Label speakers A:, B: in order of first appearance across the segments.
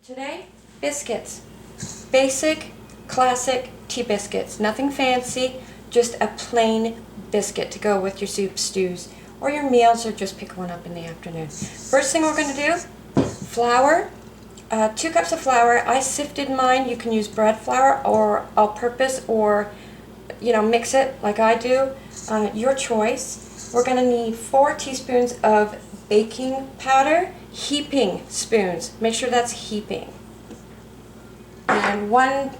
A: Today, biscuits. Basic, classic tea biscuits. Nothing fancy, just a plain biscuit to go with your soup, stews, or your meals, or just pick one up in the afternoon. First thing we're going to do, flour. 2 cups of flour. I sifted mine. You can use bread flour or all-purpose, or mix it like I do. Your choice. We're going to need 4 teaspoons of baking powder, heaping spoons. Make sure that's heaping. And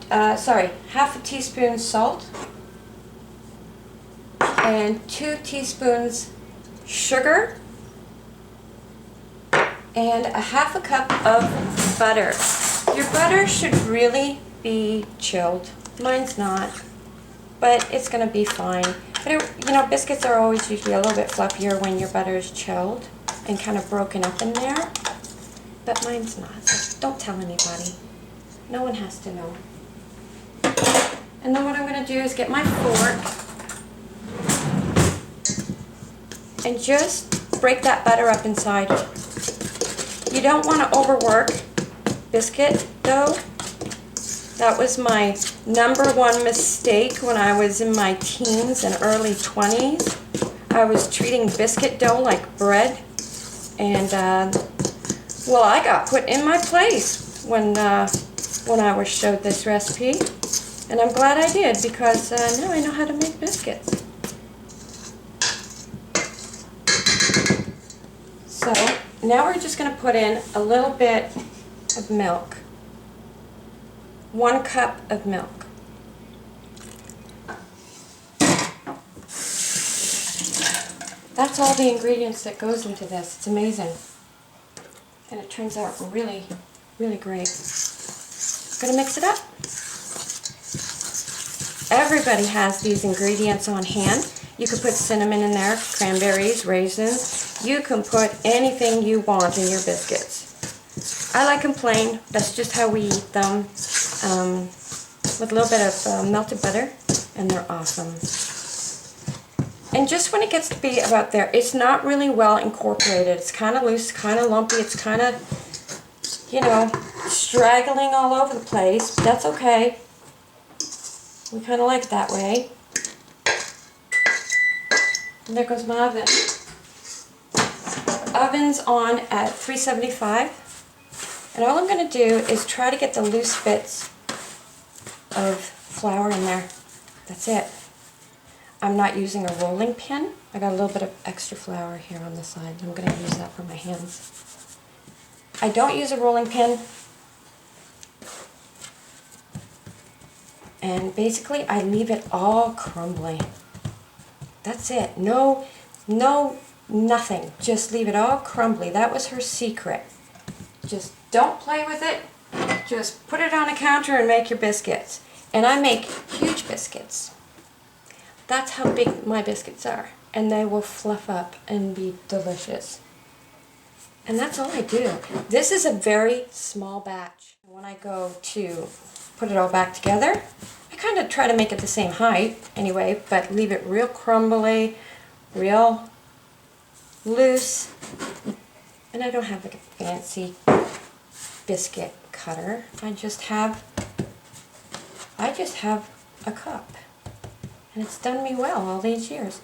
A: half a teaspoon salt, and 2 teaspoons sugar, and a half a cup of butter. Your butter should really be chilled. Mine's not, but it's going to be fine. But biscuits are always usually a little bit fluffier when your butter is chilled and kind of broken up in there. But mine's not, so don't tell anybody. No one has to know. And then what I'm going to do is get my fork and just break that butter up inside. You don't want to overwork biscuit dough. That was my #1 mistake when I was in my teens and early 20s. I was treating biscuit dough like bread, and well, I got put in my place when I was showed this recipe, and I'm glad I did, because now I know how to make biscuits. So now we're just going to put in a little bit of milk. 1 cup of milk. That's all the ingredients that goes into this. It's amazing. And it turns out really, really great. Gonna mix it up. Everybody has these ingredients on hand. You could put cinnamon in there, cranberries, raisins. You can put anything you want in your biscuits. I like them plain. That's just how we eat them. With a little bit of melted butter, and they're awesome. And just when it gets to be about there, it's not really well incorporated. It's kind of loose, kind of lumpy. It's kind of, straggling all over the place. But that's okay. We kind of like it that way. And there goes my oven. Oven's on at 375. And all I'm going to do is try to get the loose bits of flour in there. That's it. I'm not using a rolling pin. I got a little bit of extra flour here on the side. I'm going to use that for my hands. I don't use a rolling pin. And basically I leave it all crumbly. That's it. No, nothing. Just leave it all crumbly. That was her secret. Just don't play with it. Just put it on a counter and make your biscuits. And I make huge biscuits. That's how big my biscuits are. And they will fluff up and be delicious. And that's all I do. This is a very small batch. When I go to put it all back together, I kind of try to make it the same height anyway, but leave it real crumbly, real loose. And I don't have like a fancy biscuit cutter. I just have a cup. And it's done me well all these years.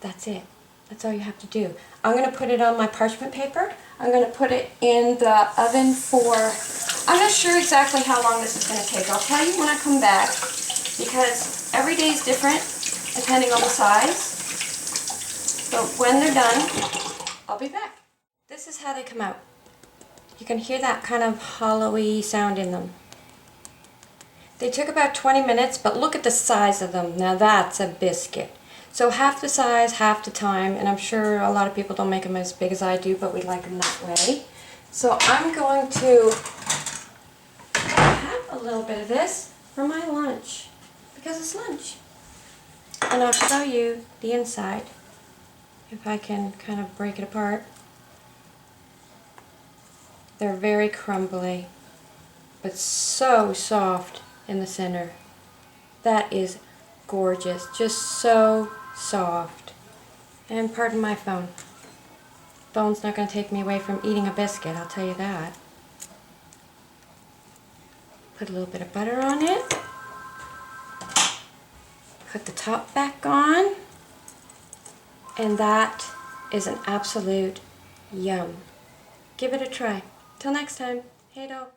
A: That's it. That's all you have to do. I'm going to put it on my parchment paper. I'm going to put it in the oven for, I'm not sure exactly how long this is going to take. I'll tell you when I come back, because every day is different depending on the size. But when they're done, I'll be back. This is how they come out. You can hear that kind of hollowy sound in them. They took about 20 minutes, but look at the size of them. Now that's a biscuit. So half the size, half the time, and I'm sure a lot of people don't make them as big as I do, but we like them that way. So I'm going to have a little bit of this for my lunch, because it's lunch. And I'll show you the inside, if I can kind of break it apart. They're very crumbly, but so soft in the center. That is gorgeous, just so soft. And pardon my phone. Phone's not going to take me away from eating a biscuit, I'll tell you that. Put a little bit of butter on it. Put the top back on. And that is an absolute yum. Give it a try. Till next time. Hey, doll.